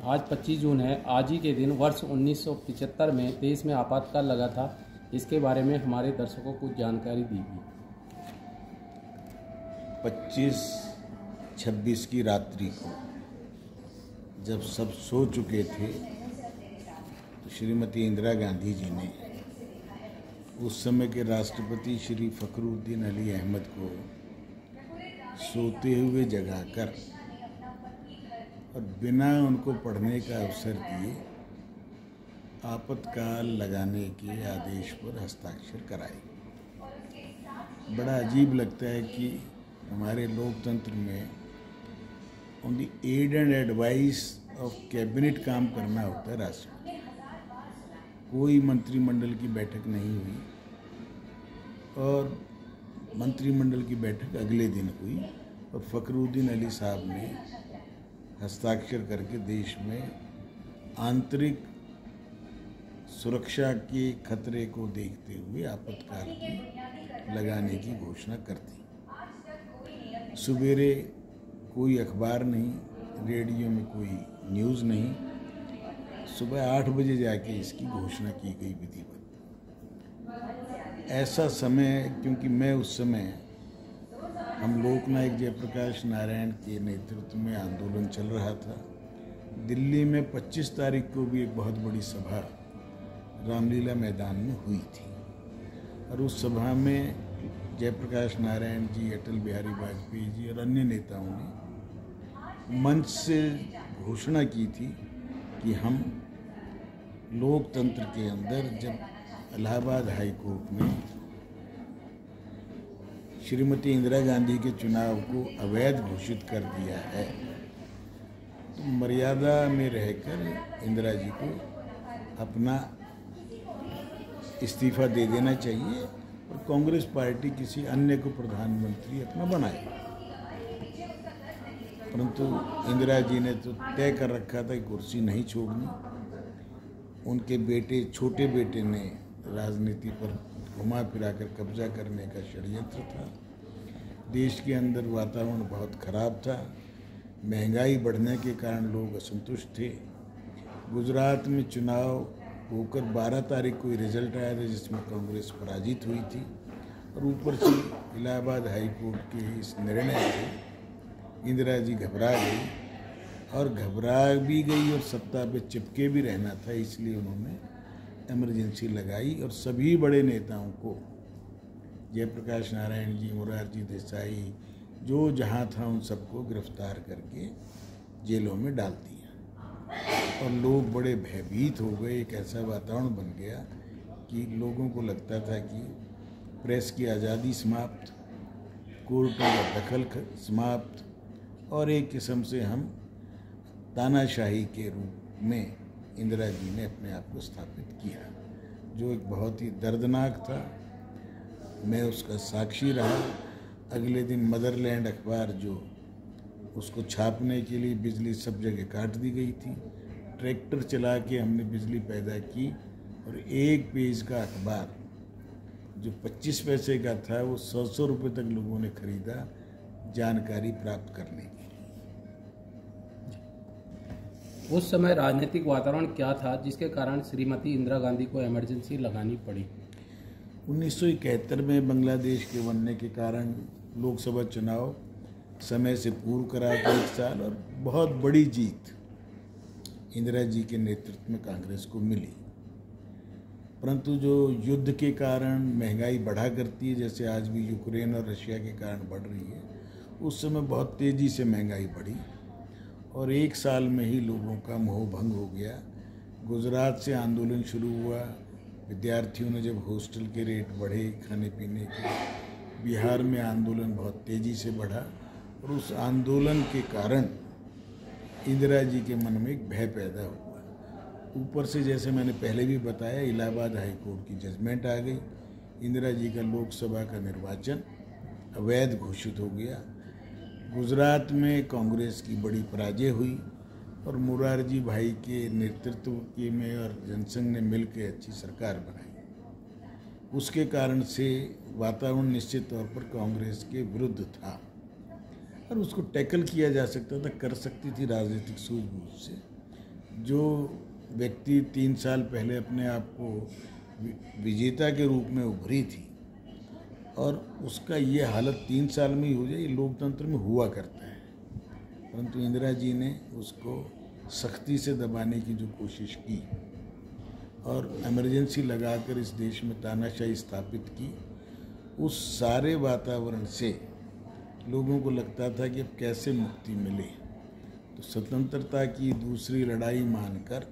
आज 25 जून है। आज ही के दिन वर्ष 1975 में देश में आपातकाल लगा था। इसके बारे में हमारे दर्शकों को कुछ जानकारी दीजिए। 25-26 की रात्रि को जब सब सो चुके थे तो श्रीमती इंदिरा गांधी जी ने उस समय के राष्ट्रपति श्री फखरुद्दीन अली अहमद को सोते हुए जगाकर और बिना उनको पढ़ने का अवसर दिए आपातकाल लगाने के आदेश पर हस्ताक्षर कराए। बड़ा अजीब लगता है कि हमारे लोकतंत्र में on the aid and advice of cabinet काम करना होता है राष्ट्रपति। कोई मंत्रिमंडल की बैठक नहीं हुई और मंत्रिमंडल की बैठक अगले दिन हुई और फखरुद्दीन अली साहब ने हस्ताक्षर करके देश में आंतरिक सुरक्षा के खतरे को देखते हुए आपातकाल की लगाने की घोषणा कर दी। सवेरे कोई अखबार नहीं, रेडियो में कोई न्यूज़ नहीं, सुबह 8 बजे जाके इसकी घोषणा की गई विधिवत। ऐसा समय, क्योंकि मैं उस समय हम लोकनायक जयप्रकाश नारायण के नेतृत्व में आंदोलन चल रहा था। दिल्ली में 25 तारीख को भी एक बहुत बड़ी सभा रामलीला मैदान में हुई थी और उस सभा में जयप्रकाश नारायण जी, अटल बिहारी वाजपेयी जी और अन्य नेताओं ने मंच से घोषणा की थी कि हम लोकतंत्र के अंदर जब इलाहाबाद हाई कोर्ट ने श्रीमती इंदिरा गांधी के चुनाव को अवैध घोषित कर दिया है तो मर्यादा में रहकर इंदिरा जी को अपना इस्तीफा दे देना चाहिए और कांग्रेस पार्टी किसी अन्य को प्रधानमंत्री अपना बनाए। परंतु इंदिरा जी ने तो तय कर रखा था कि कुर्सी नहीं छोड़नी। उनके बेटे, छोटे बेटे ने राजनीति पर घुमा फिराकर कब्जा करने का षड्यंत्र था। देश के अंदर वातावरण बहुत खराब था। महंगाई बढ़ने के कारण लोग असंतुष्ट थे। गुजरात में चुनाव होकर 12 तारीख को रिजल्ट आया था जिसमें कांग्रेस पराजित हुई थी और ऊपर से इलाहाबाद हाई कोर्ट के इस निर्णय से इंदिरा जी घबरा गई और घबरा भी गई और सत्ता पे चिपके भी रहना था, इसलिए उन्होंने इमरजेंसी लगाई और सभी बड़े नेताओं को, जयप्रकाश नारायण जी, मोरारजी देसाई, जो जहाँ था उन सबको गिरफ्तार करके जेलों में डाल दिया और लोग बड़े भयभीत हो गए। एक ऐसा वातावरण बन गया कि लोगों को लगता था कि प्रेस की आज़ादी समाप्त, कोर्टों का दखल समाप्त और एक किस्म से हम तानाशाही के रूप में इंदिरा जी ने अपने आप को स्थापित किया, जो एक बहुत ही दर्दनाक था। मैं उसका साक्षी रहा। अगले दिन मदरलैंड अखबार, जो उसको छापने के लिए बिजली सब जगह काट दी गई थी, ट्रैक्टर चला के हमने बिजली पैदा की और एक पेज का अखबार जो 25 पैसे का था वो 100 रुपये तक लोगों ने खरीदा जानकारी प्राप्त करने की। उस समय राजनीतिक वातावरण क्या था जिसके कारण श्रीमती इंदिरा गांधी को इमरजेंसी लगानी पड़ी? 1971 में बांग्लादेश के बनने के कारण लोकसभा चुनाव समय से पूर्व करा था 1 साल और बहुत बड़ी जीत इंदिरा जी के नेतृत्व में कांग्रेस को मिली। परंतु जो युद्ध के कारण महंगाई बढ़ा करती है, जैसे आज भी यूक्रेन और रशिया के कारण बढ़ रही है, उस समय बहुत तेज़ी से महंगाई बढ़ी और 1 साल में ही लोगों का मोह भंग हो गया। गुजरात से आंदोलन शुरू हुआ, विद्यार्थियों ने जब हॉस्टल के रेट बढ़े खाने पीने के, बिहार में आंदोलन बहुत तेज़ी से बढ़ा और उस आंदोलन के कारण इंदिरा जी के मन में एक भय पैदा हुआ। ऊपर से, जैसे मैंने पहले भी बताया, इलाहाबाद हाई कोर्ट की जजमेंट आ गई। इंदिरा जी का लोकसभा का निर्वाचन अवैध घोषित हो गया। गुजरात में कांग्रेस की बड़ी पराजय हुई और मोरारजी भाई के नेतृत्व के में और जनसंघ ने मिलकर अच्छी सरकार बनाई। उसके कारण से वातावरण निश्चित तौर पर कांग्रेस के विरुद्ध था और उसको टैकल किया जा सकता था, कर सकती थी राजनीतिक सूझबूझ से। जो व्यक्ति 3 साल पहले अपने आप को विजेता के रूप में उभरी थी और उसका ये हालत 3 साल में ही हो जाए, ये लोकतंत्र में हुआ करता है। परंतु इंदिरा जी ने उसको सख्ती से दबाने की जो कोशिश की और इमरजेंसी लगाकर इस देश में तानाशाही स्थापित की, उस सारे वातावरण से लोगों को लगता था कि अब कैसे मुक्ति मिले। तो स्वतंत्रता की दूसरी लड़ाई मानकर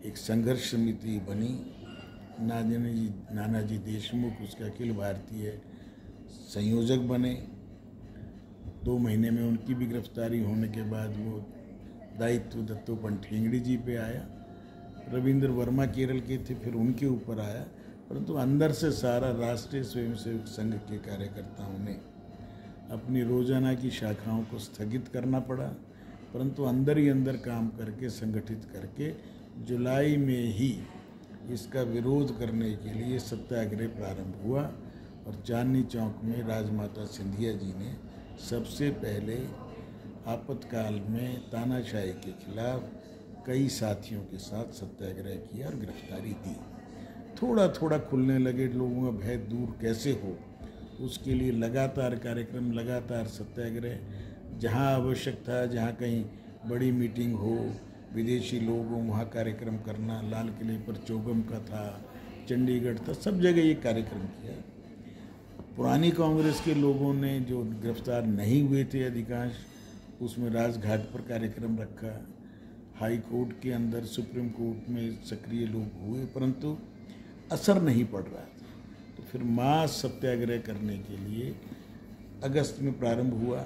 एक संघर्ष समिति बनी। नानाजी देशमुख उसके अखिल भारतीय संयोजक बने। 2 महीने में उनकी भी गिरफ्तारी होने के बाद वो दायित्व दत्तोपंत ठेंगड़ी जी पे आया। रविंद्र वर्मा केरल के थे, फिर उनके ऊपर आया। परंतु अंदर से सारा राष्ट्रीय स्वयंसेवक संघ के कार्यकर्ताओं ने अपनी रोजाना की शाखाओं को स्थगित करना पड़ा, परंतु अंदर ही अंदर काम करके संगठित करके जुलाई में ही इसका विरोध करने के लिए सत्याग्रह प्रारंभ हुआ। और चांदनी चौक में राजमाता सिंधिया जी ने सबसे पहले आपातकाल में तानाशाही के खिलाफ कई साथियों के साथ सत्याग्रह किया और गिरफ्तारी दी। थोड़ा थोड़ा खुलने लगे, लोगों का भय दूर कैसे हो, उसके लिए लगातार कार्यक्रम, लगातार सत्याग्रह, जहां आवश्यक था, जहां कहीं बड़ी मीटिंग हो, विदेशी लोग हों, वहाँ कार्यक्रम करना। लाल किले पर चौगम का था, चंडीगढ़ था, सब जगह ये कार्यक्रम किया। पुरानी कांग्रेस के लोगों ने जो गिरफ्तार नहीं हुए थे अधिकांश, उसमें राजघाट पर कार्यक्रम रखा। हाई कोर्ट के अंदर, सुप्रीम कोर्ट में सक्रिय लोग हुए, परंतु असर नहीं पड़ रहा था। तो फिर मास सत्याग्रह करने के लिए अगस्त में प्रारंभ हुआ।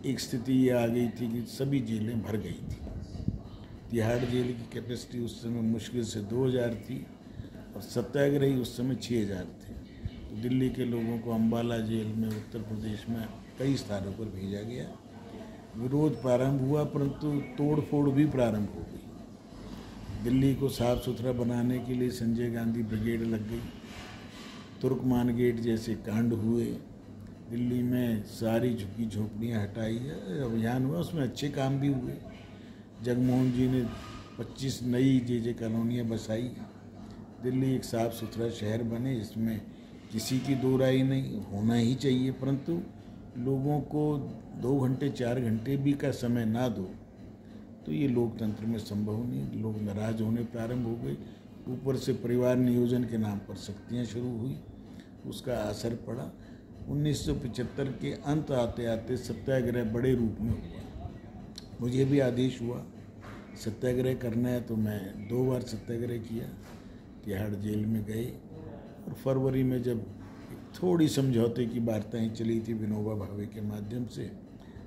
एक स्थिति ये आ गई थी कि सभी जेलें भर गई थी। तिहाड़ जेल की कैपेसिटी उस समय मुश्किल से 2000 थी और सत्याग्रही उस समय 6000 थे। तो दिल्ली के लोगों को अम्बाला जेल में, उत्तर प्रदेश में कई स्थानों पर भेजा गया। विरोध प्रारंभ हुआ, परंतु तोड़फोड़ भी प्रारंभ हो गई। दिल्ली को साफ सुथरा बनाने के लिए संजय गांधी ब्रिगेड लग गई। तुर्कमान गेट जैसे कांड हुए, दिल्ली में सारी झुकी झोपड़ियाँ हटाई, अभियान हुआ, उसमें अच्छे काम भी हुए। जगमोहन जी ने 25 नई जे कॉलोनियाँ बसाई। दिल्ली एक साफ सुथरा शहर बने, इसमें किसी की दो राय नहीं, होना ही चाहिए। परंतु लोगों को 2 घंटे 4 घंटे भी का समय ना दो तो ये लोकतंत्र में संभव नहीं। लोग नाराज होने प्रारंभ हो गए। ऊपर से परिवार नियोजन के नाम पर सख्तियाँ शुरू हुई, उसका असर पड़ा। 1975 के अंत आते आते सत्याग्रह बड़े रूप में हुआ। मुझे भी आदेश हुआ सत्याग्रह करना है, तो मैं 2 बार सत्याग्रह किया। तिहाड़ जेल में गए और फरवरी में जब थोड़ी समझौते की वार्ताएं चली थी विनोबा भावे के माध्यम से,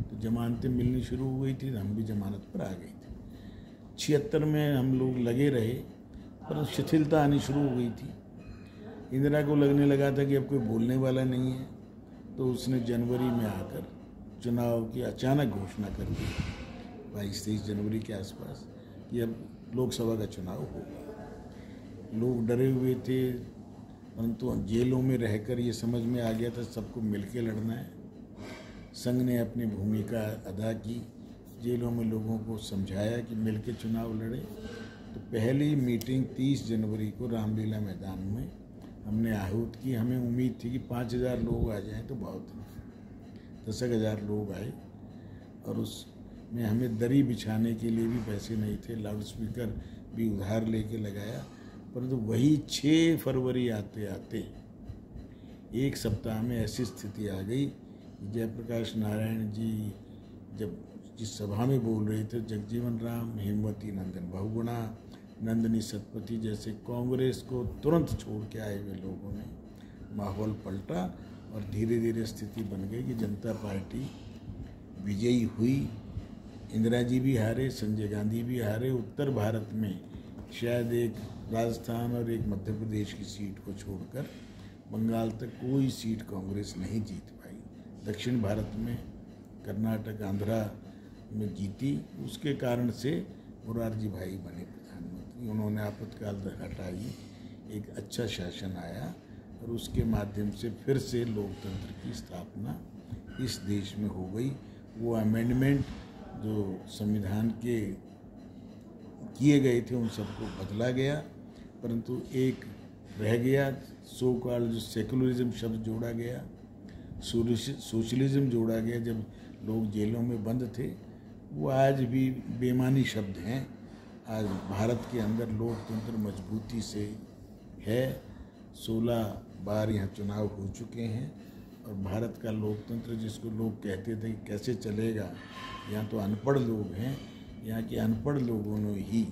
तो जमानतें मिलनी शुरू हो गई थी, तो हम भी जमानत पर आ गए थे। 76 में हम लोग लगे रहे, पर शिथिलता आनी शुरू हो गई थी। इंदिरा को लगने लगा था कि अब कोई बोलने वाला नहीं है, तो उसने जनवरी में आकर चुनाव की अचानक घोषणा कर दी, 22-23 जनवरी के आसपास, कि अब लोकसभा का चुनाव होगा। लोग डरे हुए थे, परंतु जेलों में रहकर ये समझ में आ गया था सबको मिलके लड़ना है। संघ ने अपनी भूमिका अदा की, जेलों में लोगों को समझाया कि मिलके चुनाव लड़े। तो पहली मीटिंग 30 जनवरी को रामलीला मैदान में हमने आहूत की। हमें उम्मीद थी कि 5000 लोग आ जाएं तो बहुत है। 10,000 लोग आए और उसमें हमें दरी बिछाने के लिए भी पैसे नहीं थे, लाउड स्पीकर भी उधार लेके लगाया। परंतु वही 6 फरवरी आते आते 1 सप्ताह में ऐसी स्थिति आ गई, जयप्रकाश नारायण जी जब जिस सभा में बोल रहे थे, जगजीवन राम, हेमवती नंदन बहुगुणा, नंदिनी सतपथी जैसे कांग्रेस को तुरंत छोड़ के आए हुए लोगों ने माहौल पलटा और धीरे धीरे स्थिति बन गई कि जनता पार्टी विजयी हुई। इंदिरा जी भी हारे, संजय गांधी भी हारे। उत्तर भारत में शायद एक राजस्थान और एक मध्य प्रदेश की सीट को छोड़कर बंगाल तक कोई सीट कांग्रेस नहीं जीत पाई। दक्षिण भारत में कर्नाटक, आंध्रा में जीती। उसके कारण से मोरारजी भाई बने प्रधानमंत्री। उन्होंने आपातकाल हटाई, एक अच्छा शासन आया और उसके माध्यम से फिर से लोकतंत्र की स्थापना इस देश में हो गई। वो अमेंडमेंट जो संविधान के किए गए थे उन सबको बदला गया, परंतु एक रह गया, सो कॉल्ड जो सेकुलरिज्म शब्द जोड़ा गया, सोशलिज्म जोड़ा गया जब लोग जेलों में बंद थे, वो आज भी बेमानी शब्द हैं। आज भारत के अंदर लोकतंत्र मजबूती से है। 16 बार यहाँ चुनाव हो चुके हैं और भारत का लोकतंत्र, जिसको लोग कहते थे कि कैसे चलेगा, यहाँ तो अनपढ़ लोग हैं, यहाँ के अनपढ़ लोगों ने ही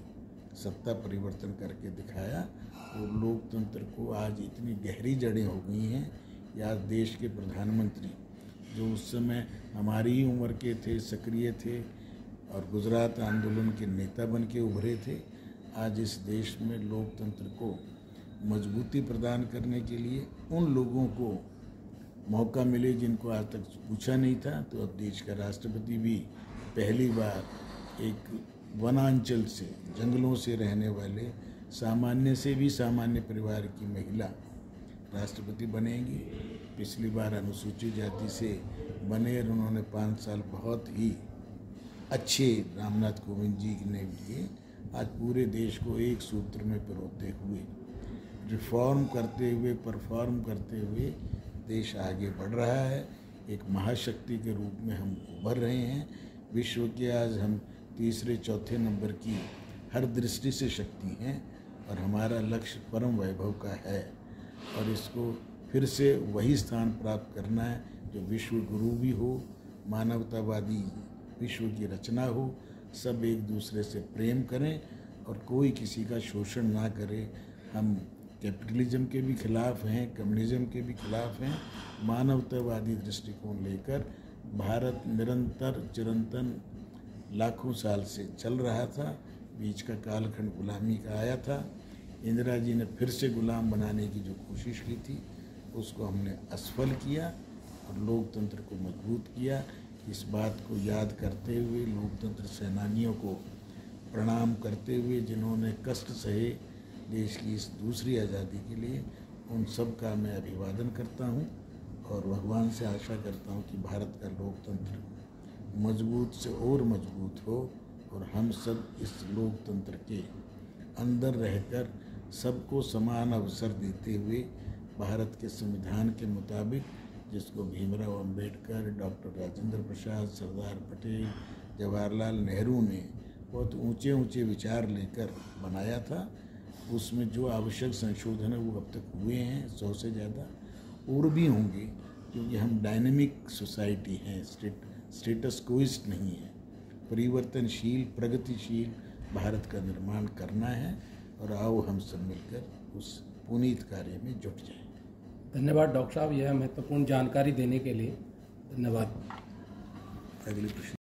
सत्ता परिवर्तन करके दिखाया और लोकतंत्र को आज इतनी गहरी जड़ें हो गई हैं। या देश के प्रधानमंत्री जो उस समय हमारी ही उम्र के थे, सक्रिय थे और गुजरात आंदोलन के नेता बन के उभरे थे, आज इस देश में लोकतंत्र को मजबूती प्रदान करने के लिए उन लोगों को मौका मिले जिनको आज तक पूछा नहीं था। तो अब देश का राष्ट्रपति भी पहली बार एक वनांचल से, जंगलों से रहने वाले सामान्य से भी सामान्य परिवार की महिला राष्ट्रपति बनेंगी। पिछली बार अनुसूचित जाति से बने और उन्होंने 5 साल बहुत ही अच्छे रामनाथ कोविंद जी ने दिए। आज पूरे देश को एक सूत्र में पिरोते हुए, रिफॉर्म करते हुए, परफॉर्म करते हुए देश आगे बढ़ रहा है। एक महाशक्ति के रूप में हम उभर रहे हैं। विश्व के आज हम तीसरे चौथे नंबर की हर दृष्टि से शक्ति हैं और हमारा लक्ष्य परम वैभव का है और इसको फिर से वही स्थान प्राप्त करना है जो विश्व गुरु भी हो, मानवतावादी विश्व की रचना हो, सब एक दूसरे से प्रेम करें और कोई किसी का शोषण ना करे। हम कैपिटलिज्म के भी खिलाफ हैं, कम्युनिज्म के भी खिलाफ हैं। मानवतावादी दृष्टिकोण लेकर भारत निरंतर चिरंतन लाखों साल से चल रहा था। बीच का कालखंड गुलामी का आया था। इंदिरा जी ने फिर से गुलाम बनाने की जो कोशिश की थी उसको हमने असफल किया और लोकतंत्र को मजबूत किया। इस बात को याद करते हुए, लोकतंत्र सेनानियों को प्रणाम करते हुए जिन्होंने कष्ट सहे देश की इस दूसरी आज़ादी के लिए, उन सब का मैं अभिवादन करता हूँ और भगवान से आशा करता हूँ कि भारत का लोकतंत्र मजबूत से और मजबूत हो और हम सब इस लोकतंत्र के अंदर रहकर सबको समान अवसर देते हुए भारत के संविधान के मुताबिक, जिसको भीमराव अंबेडकर, डॉक्टर राजेंद्र प्रसाद, सरदार पटेल, जवाहरलाल नेहरू ने बहुत ऊंचे ऊंचे विचार लेकर बनाया था, उसमें जो आवश्यक संशोधन है वो अब तक हुए हैं, 100 से ज़्यादा और भी होंगे, क्योंकि हम डायनेमिक सोसाइटी हैं, स्टेटस कोइस्ट नहीं है। परिवर्तनशील, प्रगतिशील भारत का निर्माण करना है और आओ हम सब मिलकर उस पुनीत कार्य में जुट जाएं। धन्यवाद डॉक्टर साहब, यह महत्वपूर्ण जानकारी देने के लिए। धन्यवाद। अगले प्रश्न।